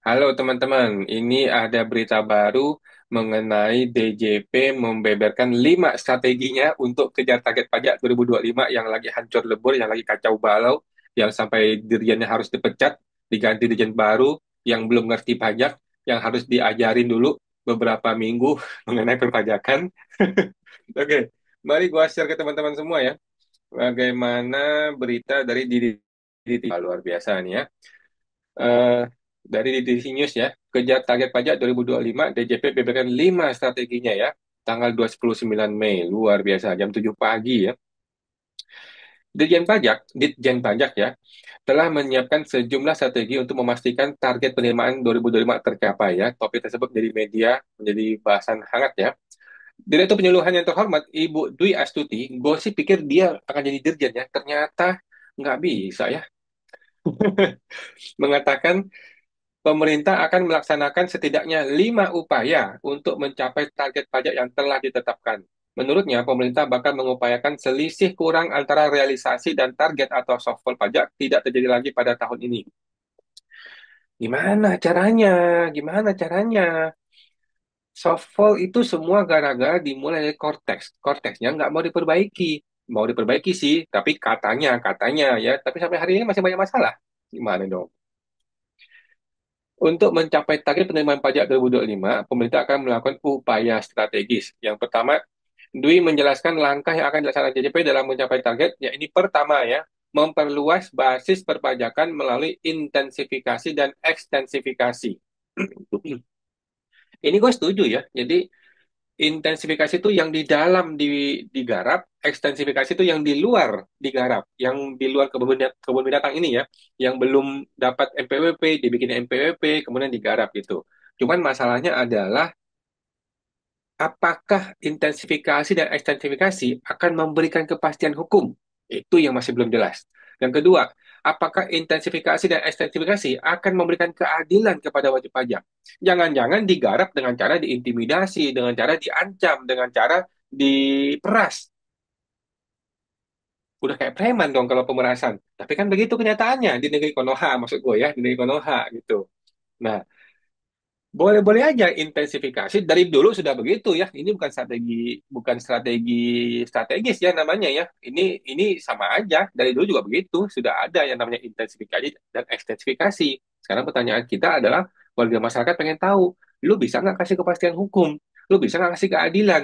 Halo teman-teman, ini ada berita baru mengenai DJP membeberkan 5 strateginya untuk kejar target pajak 2025 yang lagi hancur lebur, yang lagi kacau balau, yang sampai dirjennya harus dipecat, diganti dirjen baru, yang belum ngerti pajak, yang harus diajarin dulu beberapa minggu mengenai perpajakan. Oke, mari gua share ke teman-teman semua ya. Bagaimana berita dari Didi luar biasa nih ya. eh, dari DTC News ya, kejar target pajak 2025, DJP beberkan 5 strateginya ya, tanggal 29 Mei, luar biasa, jam 7 pagi ya. Ditjen Pajak ya, telah menyiapkan sejumlah strategi untuk memastikan target penerimaan 2025 tercapai ya. Topik tersebut menjadi media, menjadi bahasan hangat ya. Direktur Penyuluhan yang terhormat, Ibu Dwi Astuti, gue sih pikir dia akan jadi dirjen ya, ternyata nggak bisa ya. Mengatakan pemerintah akan melaksanakan setidaknya 5 upaya untuk mencapai target pajak yang telah ditetapkan. Menurutnya, pemerintah bakal mengupayakan selisih kurang antara realisasi dan target atau shortfall pajak tidak terjadi lagi pada tahun ini. Gimana caranya? Gimana caranya? Shortfall itu semua gara-gara dimulai dari Cortex. Cortexnya nggak mau diperbaiki. Mau diperbaiki sih, tapi katanya ya. Tapi sampai hari ini masih banyak masalah. Gimana dong? Untuk mencapai target penerimaan pajak 2025, pemerintah akan melakukan upaya strategis. Yang pertama, Dwi menjelaskan langkah yang akan dilaksanakan JJP dalam mencapai target, yaitu pertama ya, memperluas basis perpajakan melalui intensifikasi dan ekstensifikasi. Ini gue setuju ya. Jadi intensifikasi itu yang di dalam digarap, ekstensifikasi itu yang di luar digarap, yang di luar kebun binatang ini ya, yang belum dapat NPWP, dibikin NPWP, kemudian digarap gitu. Cuman masalahnya adalah apakah intensifikasi dan ekstensifikasi akan memberikan kepastian hukum? Itu yang masih belum jelas. Yang kedua, apakah intensifikasi dan ekstensifikasi akan memberikan keadilan kepada wajib pajak? Jangan-jangan digarap dengan cara diintimidasi, dengan cara diancam, dengan cara diperas. Udah kayak preman dong kalau pemerasan. Tapi kan begitu kenyataannya di negeri Konoha, maksud gue ya, di negeri Konoha gitu. Nah, boleh-boleh aja intensifikasi dari dulu sudah begitu ya. Ini bukan strategi strategis ya namanya ya. Ini sama aja dari dulu juga begitu. Sudah ada yang namanya intensifikasi dan ekstensifikasi. Sekarang pertanyaan kita adalah warga masyarakat pengen tahu, lu bisa nggak kasih kepastian hukum? Lu bisa nggak kasih keadilan?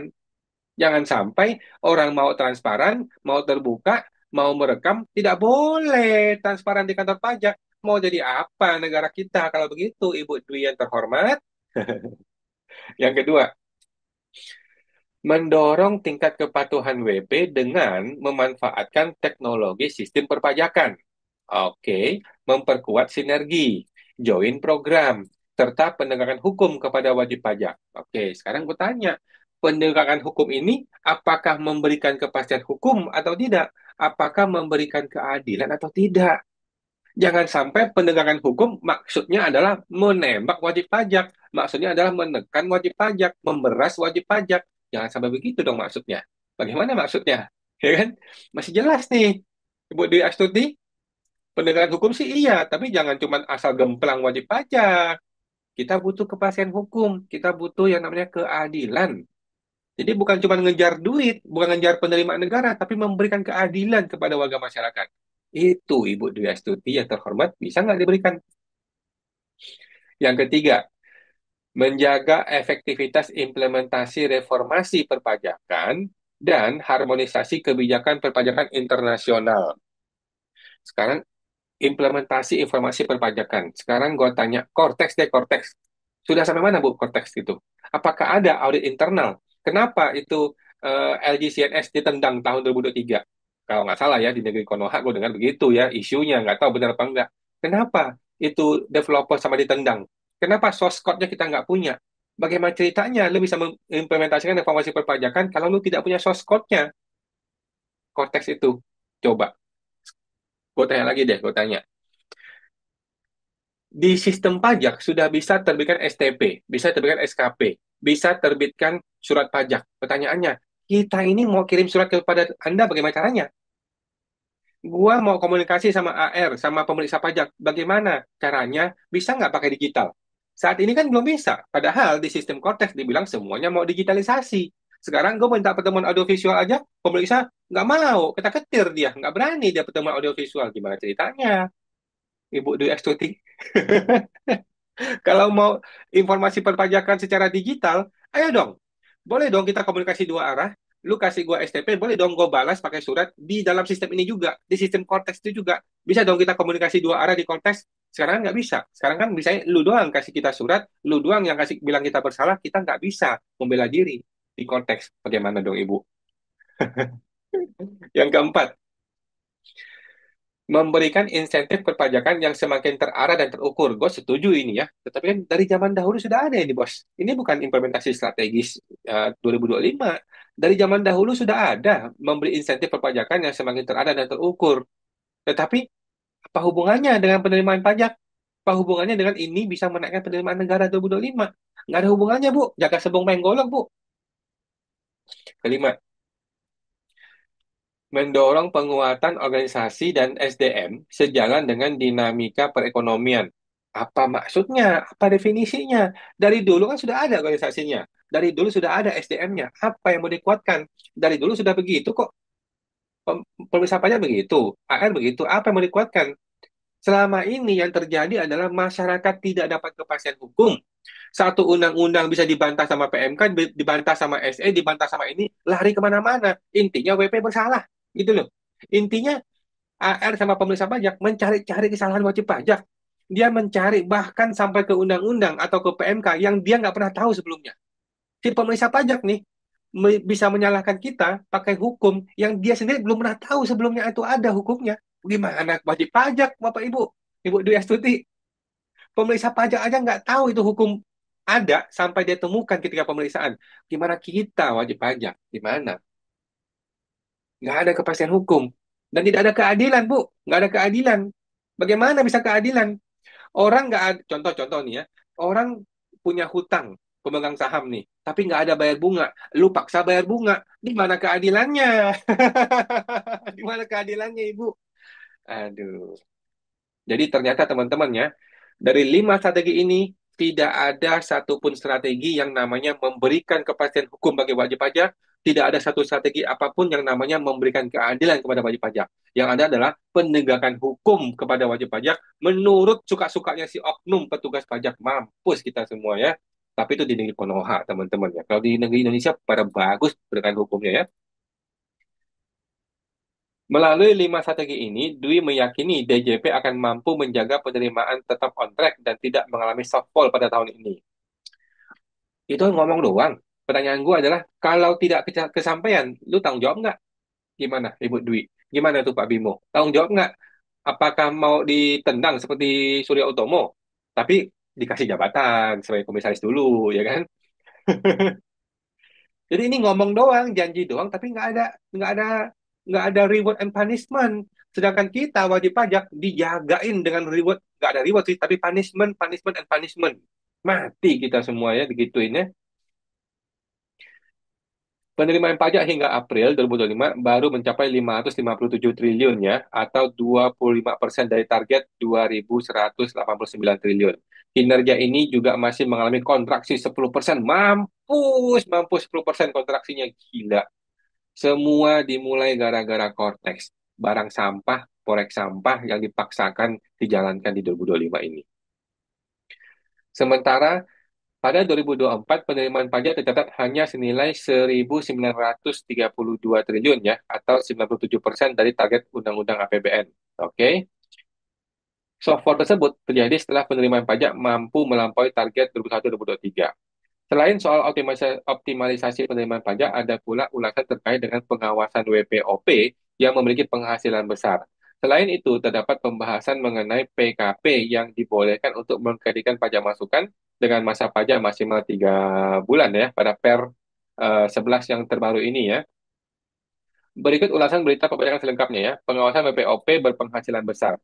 Jangan sampai orang mau transparan, mau terbuka, mau merekam, tidak boleh transparan di kantor pajak. Mau jadi apa negara kita kalau begitu, Ibu Dwi yang terhormat? Yang kedua, mendorong tingkat kepatuhan WP dengan memanfaatkan teknologi sistem perpajakan. Oke, memperkuat sinergi, join program, serta penegakan hukum kepada wajib pajak. Oke, sekarang gue tanya, penegakan hukum ini apakah memberikan kepastian hukum atau tidak? Apakah memberikan keadilan atau tidak? Jangan sampai penegakan hukum maksudnya adalah menembak wajib pajak, maksudnya adalah menekan wajib pajak, memberas wajib pajak. Jangan sampai begitu dong maksudnya. Bagaimana maksudnya? Ya kan? Masih jelas nih, Ibu Dwi Astuti, penegakan hukum sih iya, tapi jangan cuma asal gemplang wajib pajak. Kita butuh kepastian hukum, kita butuh yang namanya keadilan. Jadi bukan cuma ngejar duit, bukan ngejar penerimaan negara, tapi memberikan keadilan kepada warga masyarakat. Itu Ibu Dwi Astuti yang terhormat, bisa nggak diberikan? Yang ketiga, menjaga efektivitas implementasi reformasi perpajakan dan harmonisasi kebijakan perpajakan internasional. Sekarang implementasi informasi perpajakan. Sekarang gue tanya, Cortex deh, Cortex. Sudah sampai mana, Bu, Cortex itu? Apakah ada audit internal? Kenapa itu LG CNS ditendang tahun 2023? Kalau nggak salah ya, di negeri Konoha, gue dengar begitu ya, isunya, nggak tahu benar apa enggak. Kenapa itu developer sama ditendang? Kenapa source code-nya kita nggak punya? Bagaimana ceritanya lu bisa mengimplementasikan informasi perpajakan kalau lu tidak punya source code-nya? Cortex itu. Coba, gue tanya lagi deh, gue tanya. Di sistem pajak sudah bisa terbitkan STP, bisa terbitkan SKP, bisa terbitkan surat pajak. Pertanyaannya, kita ini mau kirim surat kepada Anda bagaimana caranya? Gua mau komunikasi sama AR, sama pemeriksa pajak. Bagaimana caranya? Bisa nggak pakai digital? Saat ini kan belum bisa. Padahal di sistem Cortex dibilang semuanya mau digitalisasi. Sekarang gue minta pertemuan audiovisual aja, pemeriksa nggak mau, kita ketir dia, nggak berani dia pertemuan audiovisual. Gimana ceritanya, Ibu Dwi Astuti? Kalau mau informasi perpajakan secara digital, ayo dong. Boleh dong kita komunikasi dua arah. Lu kasih gua STP, boleh dong gua balas pakai surat di dalam sistem ini juga. Di sistem Cortex itu juga. Bisa dong kita komunikasi dua arah di Cortex. Sekarang nggak bisa. Sekarang kan bisa lu doang kasih kita surat, lu doang yang kasih bilang kita bersalah, kita nggak bisa membela diri di Cortex. Bagaimana dong Ibu? Yang keempat, memberikan insentif perpajakan yang semakin terarah dan terukur. Gue setuju ini ya. Tetapi kan dari zaman dahulu sudah ada ini, Bos. Ini bukan implementasi strategis 2025. Dari zaman dahulu sudah ada memberi insentif perpajakan yang semakin terarah dan terukur. Tetapi apa hubungannya dengan penerimaan pajak? Apa hubungannya dengan ini bisa menaikkan penerimaan negara 2025? Nggak ada hubungannya, Bu. Jaga sebong main golok, Bu. Kelima, mendorong penguatan organisasi dan SDM sejalan dengan dinamika perekonomian. Apa maksudnya? Apa definisinya? Dari dulu kan sudah ada organisasinya. Dari dulu sudah ada SDM-nya. Apa yang mau dikuatkan? Dari dulu sudah begitu kok. Pemirsa pajak begitu. AR begitu. Apa yang mau dikuatkan? Selama ini yang terjadi adalah masyarakat tidak dapat kepastian hukum. Satu undang-undang bisa dibantah sama PMK, dibantah sama SE, dibantah sama ini, lari kemana-mana. Intinya WP bersalah. Gitu loh. Intinya AR sama pemeriksa pajak mencari-cari kesalahan wajib pajak. Dia mencari bahkan sampai ke undang-undang atau ke PMK yang dia nggak pernah tahu sebelumnya. Si pemeriksa pajak nih bisa menyalahkan kita pakai hukum yang dia sendiri belum pernah tahu sebelumnya itu ada hukumnya. Gimana wajib pajak, Bapak Ibu? Ibu Dwi Astuti, pemeriksa pajak aja nggak tahu itu hukum ada sampai dia temukan ketika pemeriksaan. Gimana kita wajib pajak? Gimana? Nggak ada kepastian hukum. Dan tidak ada keadilan, Bu. Nggak ada keadilan. Bagaimana bisa keadilan? Orang nggak ada, contoh-contoh nih ya, orang punya hutang, pemegang saham nih, tapi nggak ada bayar bunga. Lu paksa bayar bunga. Di mana keadilannya? Di mana keadilannya, Ibu? Aduh. Jadi ternyata teman-temannya, dari 5 strategi ini, tidak ada satupun strategi yang namanya memberikan kepastian hukum bagi wajib pajak. Tidak ada satu strategi apapun yang namanya memberikan keadilan kepada wajib pajak. Yang ada adalah penegakan hukum kepada wajib pajak menurut suka-sukanya si oknum petugas pajak. Mampus kita semua ya. Tapi itu di negeri Konoha, teman-teman ya. Kalau di negeri Indonesia pada bagus dengan hukumnya ya. Melalui 5 strategi ini, Dwi meyakini DJP akan mampu menjaga penerimaan tetap on track dan tidak mengalami softfall pada tahun ini. Itu ngomong doang. Pertanyaan gue adalah, kalau tidak kesampaian, lu tanggung jawab nggak? Gimana, Ibu Dwi? Gimana tuh Pak Bimo? Tanggung jawab nggak? Apakah mau ditendang seperti Surya Utomo? Tapi dikasih jabatan sebagai komisaris dulu, ya kan? Jadi ini ngomong doang, janji doang, tapi nggak ada nggak ada reward and punishment. Sedangkan kita wajib pajak dijagain dengan reward, nggak ada reward sih, tapi punishment, punishment and punishment. Mati kita semua ya digituin ya. Penerimaan pajak hingga April 2025 baru mencapai 557 triliun ya, atau 25% dari target 2.189 triliun. Kinerja ini juga masih mengalami kontraksi 10%. Mampus, mampus 10% kontraksinya gila. Semua dimulai gara-gara Cortex. Barang sampah, korek sampah yang dipaksakan dijalankan di 2025 ini. Sementara pada 2024 penerimaan pajak tercatat hanya senilai 1.932 triliun ya, atau 97% dari target Undang-Undang APBN. Oke. Shortfall tersebut terjadi setelah penerimaan pajak mampu melampaui target 2021-2023. Selain soal optimalisasi penerimaan pajak, ada pula ulasan terkait dengan pengawasan WPOP yang memiliki penghasilan besar. Selain itu, terdapat pembahasan mengenai PKP yang dibolehkan untuk mengkreditkan pajak masukan dengan masa pajak maksimal 3 bulan ya, pada Per 11 yang terbaru ini ya. Berikut ulasan berita perpajakan selengkapnya ya. Pengawasan WPOP berpenghasilan besar.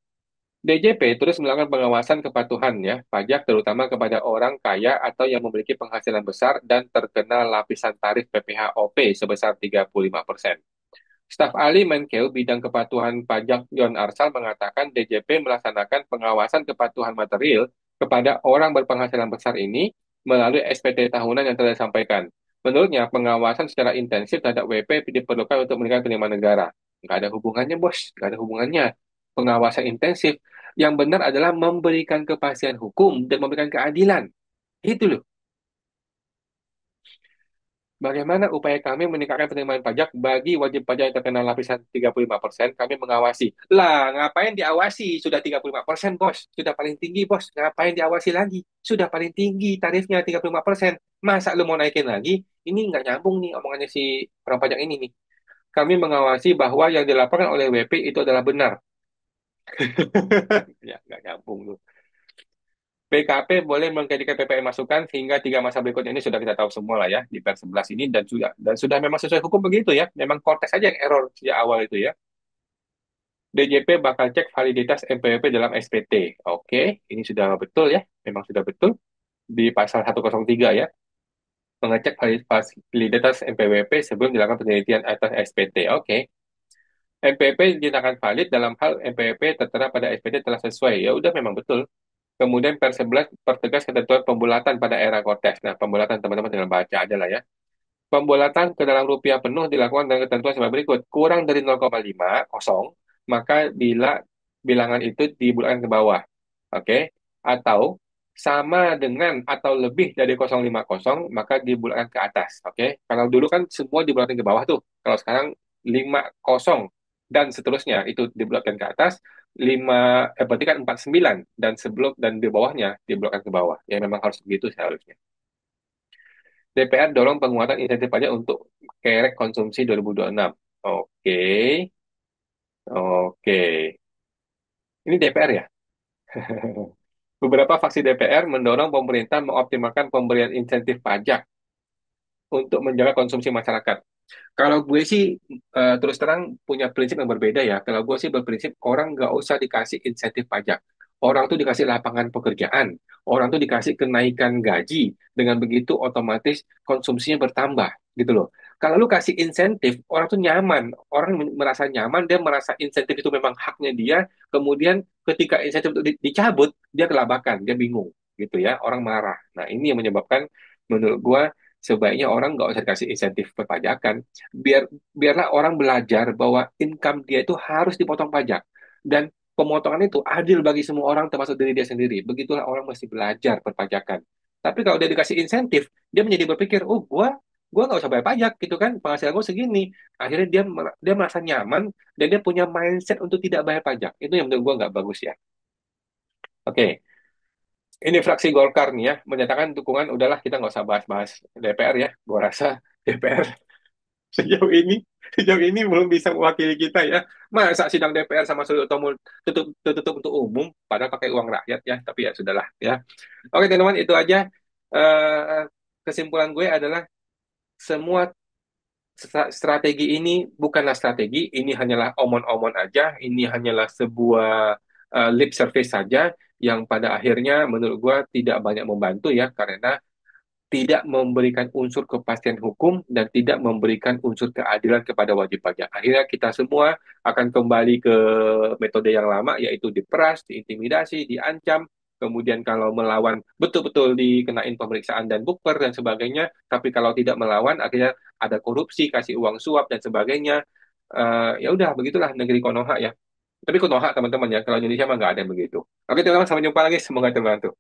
DJP terus melakukan pengawasan kepatuhan ya pajak terutama kepada orang kaya atau yang memiliki penghasilan besar dan terkena lapisan tarif PPh-OP sebesar 35%. Staf ahli Menkeu bidang kepatuhan pajak Yon Arsal mengatakan DJP melaksanakan pengawasan kepatuhan material kepada orang berpenghasilan besar ini melalui SPT tahunan yang telah disampaikan. Menurutnya, pengawasan secara intensif terhadap WP diperlukan untuk meningkatkan penerimaan negara. Nggak ada hubungannya, bos. Nggak ada hubungannya. Pengawasan intensif yang benar adalah memberikan kepastian hukum dan memberikan keadilan. Itu loh. Bagaimana upaya kami meningkatkan penerimaan pajak bagi wajib pajak yang terkena lapisan 35%? Kami mengawasi. Lah, ngapain diawasi? Sudah 35%, bos. Sudah paling tinggi, bos. Ngapain diawasi lagi? Sudah paling tinggi tarifnya 35%. Masa lu mau naikin lagi? Ini nggak nyambung nih omongannya si orang pajak ini nih. Kami mengawasi bahwa yang dilaporkan oleh WP itu adalah benar. Ya, nggak nyambung tuh. PKP boleh mengkaitkan PPN masukan hingga 3 masa berikutnya ini sudah kita tahu semua lah ya di per 11 ini dan sudah memang sesuai hukum begitu ya. Memang Cortex aja yang error sejak awal itu ya. DJP bakal cek validitas NPWP dalam SPT. Oke, ini sudah betul ya. Memang sudah betul di pasal 103 ya. Mengecek validitas NPWP sebelum dilakukan penelitian atas SPT. Oke. NPWP dinyatakan valid dalam hal NPWP tertera pada SPT telah sesuai. Ya udah memang betul. Kemudian per 11 pertegas ketentuan pembulatan pada era Cortex. Nah, pembulatan teman-teman tinggal baca aja lah ya. Pembulatan ke dalam rupiah penuh dilakukan dengan ketentuan sebagai berikut. Kurang dari 0,5 kosong, maka bila bilangan itu dibulatkan ke bawah. Oke? Atau sama dengan atau lebih dari 0,50, maka dibulatkan ke atas. Oke? Kalau dulu kan semua dibulatkan ke bawah tuh. Kalau sekarang 5 kosong dan seterusnya itu dibulatkan ke atas. Berarti kan 49 dan sebelum dan di bawahnya dibulatkan ke bawah. Ya memang harus begitu seharusnya. DPR dorong penguatan insentif pajak untuk kerek konsumsi 2026. Oke, oke. Ini DPR ya? Beberapa fraksi DPR mendorong pemerintah mengoptimalkan pemberian insentif pajak untuk menjaga konsumsi masyarakat. Kalau gue sih terus terang punya prinsip yang berbeda ya. Kalau gue sih berprinsip orang nggak usah dikasih insentif pajak. Orang tuh dikasih lapangan pekerjaan. Orang tuh dikasih kenaikan gaji. Dengan begitu otomatis konsumsinya bertambah gitu loh. Kalau lu kasih insentif, orang tuh nyaman. Orang merasa nyaman, dia merasa insentif itu memang haknya dia. Kemudian ketika insentif itu dicabut, dia kelabakan, dia bingung gitu ya. Orang marah. Nah ini yang menyebabkan menurut gue sebaiknya orang nggak usah dikasih insentif perpajakan. Biarlah orang belajar bahwa income dia itu harus dipotong pajak dan pemotongan itu adil bagi semua orang termasuk diri dia sendiri. Begitulah orang mesti belajar perpajakan. Tapi kalau dia dikasih insentif, dia menjadi berpikir, oh gua nggak usah bayar pajak gitu kan, penghasilan gue segini. Akhirnya dia merasa nyaman dan dia punya mindset untuk tidak bayar pajak. Itu yang menurut gua nggak bagus ya. Oke, ini fraksi Golkar nih ya menyatakan dukungan udahlah kita nggak usah bahas-bahas DPR ya. Gua rasa DPR sejauh ini sejauh ini belum bisa mewakili kita ya. Masa sidang DPR sama sudut umum tutup untuk umum padahal pakai uang rakyat ya. Tapi ya sudahlah ya. Oke teman-teman itu aja. Eh, Kesimpulan gue adalah semua strategi ini bukanlah strategi, ini hanyalah omon-omon aja, ini hanyalah sebuah lip service saja yang pada akhirnya menurut gue tidak banyak membantu ya karena tidak memberikan unsur kepastian hukum dan tidak memberikan unsur keadilan kepada wajib pajak. Akhirnya kita semua akan kembali ke metode yang lama, yaitu diperas, diintimidasi, diancam, kemudian kalau melawan betul-betul dikenain pemeriksaan dan bukber dan sebagainya, tapi kalau tidak melawan akhirnya ada korupsi, kasih uang suap dan sebagainya. Ya udah begitulah negeri Konoha ya. Tapi Konoha teman-teman ya, kalau Indonesia mah nggak ada yang begitu. Oke teman-teman, sampai jumpa lagi, semoga terbantu.